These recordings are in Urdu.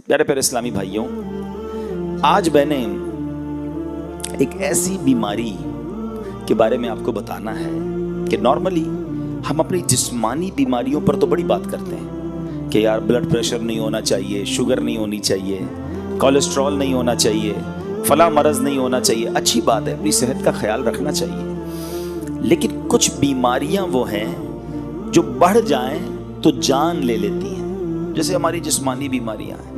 پیارے پیارے اسلامی بھائیوں، آج میں نے ایک ایسی بیماری کے بارے میں آپ کو بتانا ہے کہ نارملی ہم اپنی جسمانی بیماریوں پر تو بڑی بات کرتے ہیں کہ یار بلڈ پریشر نہیں ہونا چاہیے، شوگر نہیں ہونی چاہیے، کولیسٹرول نہیں ہونا چاہیے، فلاں مرض نہیں ہونا چاہیے. اچھی بات ہے، اپنی صحت کا خیال رکھنا چاہیے، لیکن کچھ بیماریاں وہ ہیں جو بڑھ جائیں تو جان لے لیتی ہیں، جیسے ہماری جسمانی بیماریاں ہیں.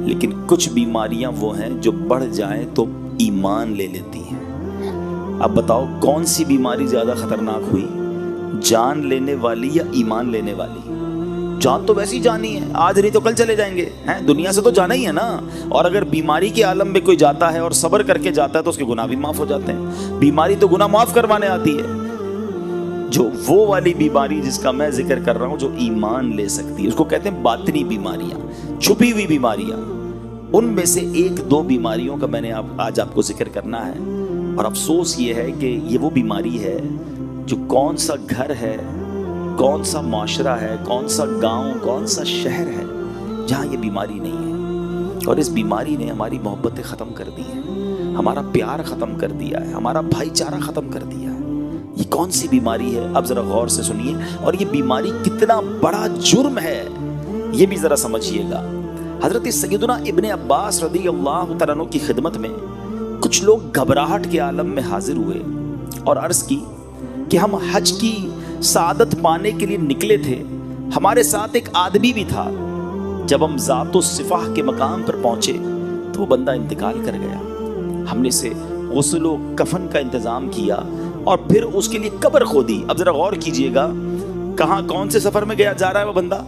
لیکن کچھ بیماریاں وہ ہیں جو بڑھ جائیں تو ایمان لے لیتی ہیں. اب بتاؤ کون سی بیماری زیادہ خطرناک ہوئی، جان لینے والی یا ایمان لینے والی؟ جان تو ویسی جانی ہے، آج نہیں تو کل چلے جائیں گے، دنیا سے تو جانا ہی ہے نا. اور اگر بیماری کے عالم میں کوئی جاتا ہے اور صبر کر کے جاتا ہے تو اس کے گناہ بھی معاف ہو جاتے ہیں. بیماری تو گناہ معاف کروانے آتی ہے. جو وہ والی بیماری جس کا میں ذکر کر رہا ہوں جو ایمان لے سکتی ہے، اس کو کہتے ہیں باطنی بیماریاں، چھپی ہوئی بیماریاں. ان میں سے ایک دو بیماریوں کا میں نے آج آپ کو ذکر کرنا ہے. اور افسوس یہ ہے کہ یہ وہ بیماری ہے جو کون سا گھر ہے، کون سا معاشرہ ہے، کون سا گاؤں، کون سا شہر ہے جہاں یہ بیماری نہیں ہے. اور اس بیماری نے ہماری محبتیں ختم کر دی ہیں، ہمارا پیار ختم کر دیا ہے، ہمارا بھائی چارہ ختم کر دیا ہے. یہ کون سی بیماری ہے؟ اب ذرا غور سے سنیے، اور یہ بیماری کتنا بڑا جرم ہے یہ بھی ذرا سمجھیے گا. حضرت سیدنا ابن عباس رضی اللہ تعالیٰ عنہ کی خدمت میں کچھ لوگ گھبراہٹ کے عالم میں حاضر ہوئے اور عرض کی کہ ہم حج کی سعادت پانے کے لیے نکلے تھے، ہمارے ساتھ ایک آدمی بھی تھا. جب ہم ذات و صفاح کے مقام پر پہنچے تو وہ بندہ انتقال کر گیا. ہم نے اسے غسل و کفن کا انتظام کیا اور پھر اس کے لیے قبر کھودی. اب ذرا غور کیجئے گا، کہاں کون سے سفر میں جا رہا ہے وہ بندہ؟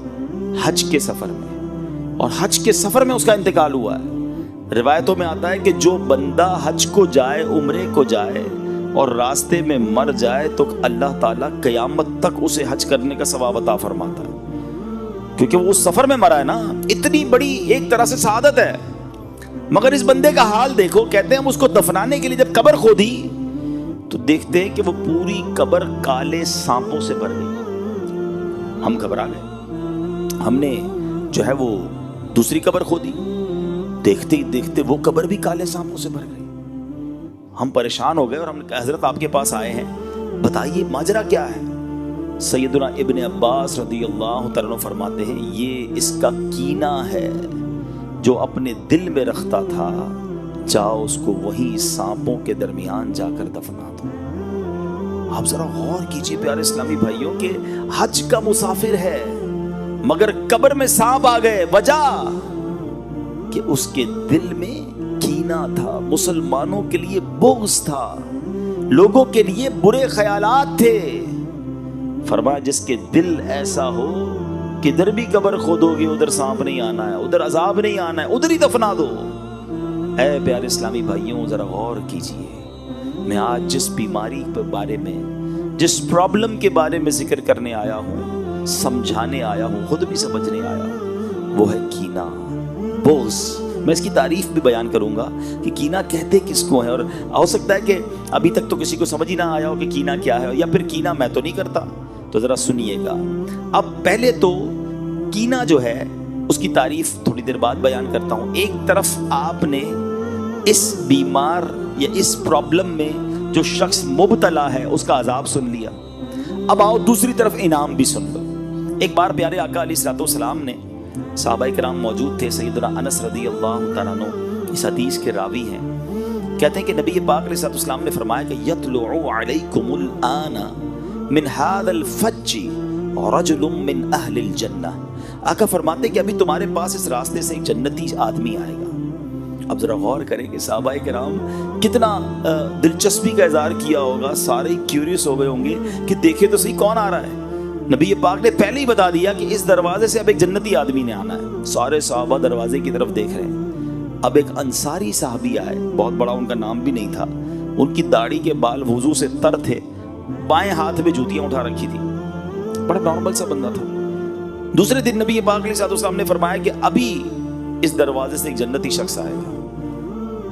حج کے سفر میں. اور حج کے سفر میں اس کا انتقال ہوا ہے. روایتوں میں آتا ہے کہ جو بندہ حج کو جائے، عمرے کو جائے اور راستے میں مر جائے تو اللہ تعالیٰ قیامت تک اسے حج کرنے کا ثواب عطا فرماتا ہے، کیونکہ وہ اس سفر میں مرا ہے نا. اتنی بڑی ایک طرح سے سعادت ہے. مگر اس بندے کا حال دیکھو. کہتے ہیں ہم اس کو دفنانے کے لیے جب قبر کھودی تو دیکھتے ہیں کہ وہ پوری قبر کالے سانپوں سے بھر گئی. ہم گھبرا گئے. ہم نے جو ہے وہ دوسری قبر کھودی، دیکھتے ہی دیکھتے وہ قبر بھی کالے سانپوں سے بھر گئی. ہم پریشان ہو گئے اور ہم نے کہا حضرت آپ کے پاس آئے ہیں، بتائیے ماجرا کیا ہے؟ سیدنا ابن عباس رضی اللہ تعالیٰ عنہ فرماتے ہیں یہ اس کا کینہ ہے جو اپنے دل میں رکھتا تھا، جاؤ اس کو وہی سانپوں کے درمیان جا کر دفنا دو. آپ ذرا غور کیجئے پیارے اسلامی بھائیوں کہ حج کا مسافر ہے مگر قبر میں سانپ آ گئے. وجہ کہ اس کے دل میں کینہ تھا، مسلمانوں کے لیے بغض تھا، لوگوں کے لیے برے خیالات تھے. فرمایا جس کے دل ایسا ہو کہ ادھر بھی قبر کھودو گے ادھر سانپ نہیں آنا ہے، ادھر عذاب نہیں آنا ہے، ادھر ہی دفنا دو. اے پیارے اسلامی بھائیوں ذرا غور کیجئے. میں آج جس بیماری کے بارے میں، جس پرابلم کے بارے میں ذکر کرنے آیا ہوں، سمجھانے آیا ہوں، خود بھی سمجھنے آیا ہوں، وہ ہے کینہ، بغض. میں اس کی تعریف بھی بیان کروں گا کہ کینہ کہتے کس کو ہے. اور ہو سکتا ہے کہ ابھی تک تو کسی کو سمجھ ہی نہ آیا ہو کہ کینہ کیا ہے، یا پھر کینہ میں تو نہیں کرتا. تو ذرا سنیے گا. اب پہلے تو کینہ جو ہے اس کی تعریف تھوڑی دیر بعد بیان کرتا ہوں. ایک طرف آپ نے اس بیمار یا اس پرابلم میں جو شخص مبتلا ہے اس کا عذاب سن لیا. اب آؤ دوسری طرف انعام بھی سن لو. ایک بار پیارے آقا علیہ الصلوۃ والسلام نے، صحابہ کرام موجود تھے، سیدنا انس رضی اللہ تعالیٰ عنہ اس حدیث کے راوی ہیں، کہتے ہیں کہ نبی پاک علیہ الصلوۃ والسلام نے فرمایا کہ یطلع علیکم الآن من هذا الفج رجل من اہل الجنہ. آقا فرماتے ہیں کہ ابھی تمہارے پاس اس راستے سے ایک جنتی آدمی آئے گا. اب ذرا غور کریں کہ صحابہ کرام کتنا دلچسپی کا اظہار کیا ہوگا. سارے کیوریس ہو گئے ہوں گے کہ دیکھے تو صحیح کون آ رہا ہے. نبی پاک نے پہلے ہی بتا دیا کہ اس دروازے سے اب ایک جنتی آدمی نے آنا ہے. سارے صحابہ دروازے کی طرف دیکھ رہے ہیں. اب ایک انصاری صحابی آئے، بہت بڑا ان کا نام بھی نہیں تھا، ان کی داڑھی کے بال وضو سے تر تھے، بائیں ہاتھ میں جوتیاں اٹھا رکھی تھی، بڑا نارمل سا بندہ تھا. دوسرے دن نبی پاک علیہ السلام نے فرمایا کہ ابھی اس دروازے سے ایک جنتی شخص آئے گا.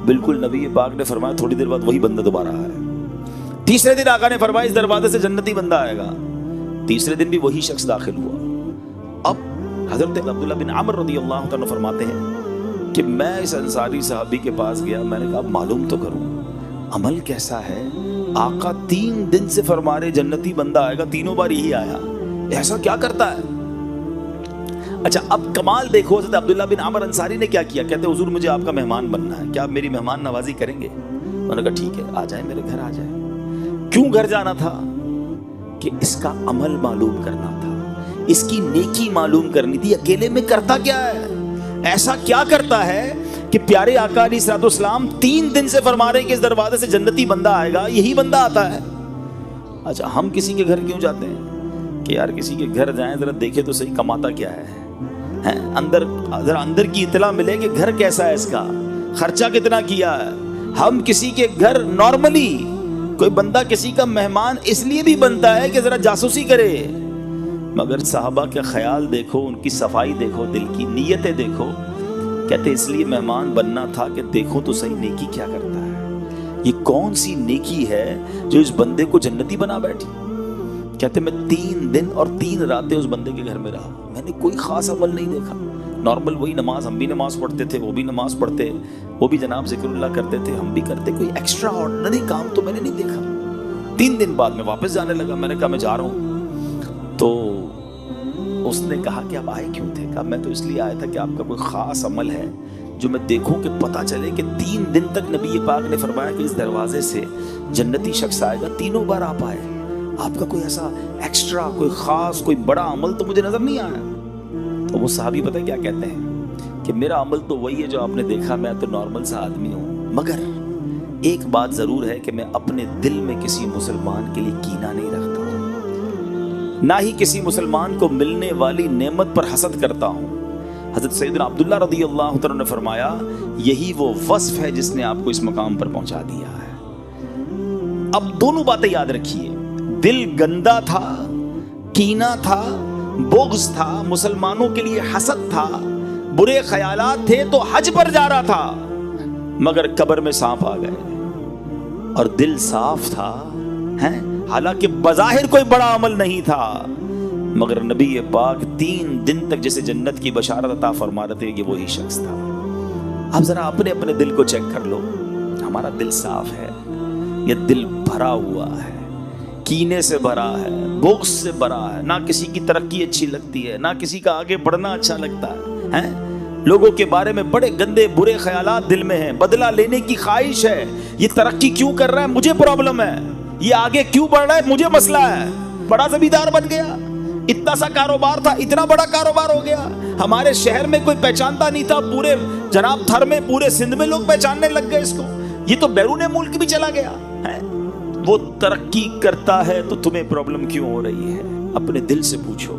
بالکل نبی پاک نے فرمایا تھوڑی دیر بعد وہی بندہ دوبارہ آیا. تیسرے دن آقا نے فرمایا اس دروازے سے جنتی بندہ آئے گا. تیسرے دن بھی وہی شخص داخل ہوا. اب حضرت عبداللہ بن عمر رضی اللہ عنہ فرماتے ہیں کہ میں اس انصاری صحابی کے پاس گیا، میں نے کہا معلوم تو کروں عمل کیسا ہے۔ آقا 3 دن سے فرما رہے جنتی بندہ آئے گا، تینوں بار یہی آیا، ایسا کیا کرتا ہے؟ اچھا اب کمال دیکھو، حضرت عبداللہ بن عامر انصاری نے کیا کیا، کہتے حضور مجھے آپ کا مہمان بننا ہے، کیا آپ میری مہمان نوازی کریں گے؟ انہوں نے کہا ٹھیک ہے، آ جائیں میرے گھر آ جائیں۔ کیوں گھر جانا تھا؟ کہ اس کا عمل معلوم کرنا تھا، اس کی نیکی معلوم کرنی تھی، اکیلے میں کرتا کیا ہے، ایسا کیا کرتا ہے کہ پیارے آقا علیہ الصلوۃ والسلام 3 دن سے فرما رہے ہیں کہ اس دروازے سے جنتی بندہ آئے گا، یہی بندہ آتا ہے۔ اچھا ہم کسی کے گھر کیوں جاتے ہیں کہ یار کسی کے گھر جائیں ذرا دیکھے تو صحیح کماتا کیا ہے، اندر کی اطلاع ملے کہ گھر کیسا ہے، اس کا خرچہ کتنا کیا ہے۔ ہم کسی کے گھر نارملی کوئی بندہ کسی کا مہمان اس لیے بھی بنتا ہے کہ ذرا جاسوسی کرے، مگر صحابہ کا خیال دیکھو، ان کی صفائی دیکھو، دل کی نیتیں دیکھو، کہتے اس لیے مہمان بننا تھا کہ دیکھو تو صحیح نیکی کیا کرتا ہے، یہ کون سی نیکی ہے جو اس بندے کو جنتی بنا بیٹھی۔ کہتے میں 3 دن اور 3 راتیں اس بندے کے گھر میں رہا، میں نے کوئی خاص عمل نہیں دیکھا، نارمل وہی نماز، ہم بھی نماز پڑھتے تھے، وہ بھی نماز پڑھتے، وہ بھی جناب ذکر اللہ کرتے تھے، ہم بھی کرتے، کوئی ایکسٹرا آرڈنری کام تو میں نے نہیں دیکھا۔ 3 دن بعد میں واپس جانے لگا، میں نے کہا میں جا رہا ہوں، تو اس نے کہا کہ آپ آئے کیوں تھے؟ کہا میں تو اس لیے آیا تھا کہ آپ کا کوئی خاص عمل ہے جو میں دیکھوں کہ پتہ چلے کہ 3 دن تک نبی پاک نے فرمایا کہ اس دروازے سے جنتی شخص آئے گا، تینوں بار آپ آئے، آپ کا کوئی ایسا ایکسٹرا کوئی خاص کوئی بڑا عمل تو مجھے نظر نہیں آیا۔ تو وہ صحابی پتہ کیا کہتے ہیں کہ میرا عمل تو وہی ہے جو آپ نے دیکھا، میں تو نارمل سا آدمی ہوں، مگر ایک بات ضرور ہے کہ میں اپنے دل میں کسی مسلمان کے لیے کینہ نہیں رکھتا ہوں، نہ ہی کسی مسلمان کو ملنے والی نعمت پر حسد کرتا ہوں۔ حضرت سیدنا عبداللہ رضی اللہ تعالیٰ نے فرمایا یہی وہ وصف ہے جس نے آپ کو اس مقام پر پہنچا دیا ہے۔ اب دونوں باتیں یاد رکھیے، دل گندا تھا، کینہ تھا، بغض تھا، مسلمانوں کے لیے حسد تھا، برے خیالات تھے، تو حج پر جا رہا تھا مگر قبر میں سانپ آ گئے، اور دل صاف تھا، حالانکہ بظاہر کوئی بڑا عمل نہیں تھا، مگر نبی پاک 3 دن تک جسے جنت کی بشارت عطا فرما رہے تھے، یہ وہی شخص تھا۔ اب ذرا اپنے دل کو چیک کر لو، ہمارا دل صاف ہے، یہ دل بھرا ہوا ہے، کینے سے بھرا ہے، بغض سے بھرا ہے، نہ کسی کی ترقی اچھی لگتی ہے، نہ کسی کا آگے بڑھنا اچھا لگتا ہے، لوگوں کے بارے میں بڑے گندے برے خیالات دل میں ہیں، بدلہ لینے کی خواہش ہے، یہ ترقی کیوں کر رہا ہے مجھے پرابلم ہے، یہ آگے کیوں بڑھ رہا ہے مجھے مسئلہ ہے، بڑا زمیندار بن گیا، اتنا سا کاروبار تھا اتنا بڑا کاروبار ہو گیا، ہمارے شہر میں کوئی پہچانتا نہیں تھا، پورے جناب تھر میں پورے سندھ میں لوگ پہچاننے لگ گئے اس کو، یہ تو بیرون ملک بھی چلا گیا ہے۔ وہ ترقی کرتا ہے تو تمہیں پرابلم کیوں ہو رہی ہے؟ اپنے دل سے پوچھو۔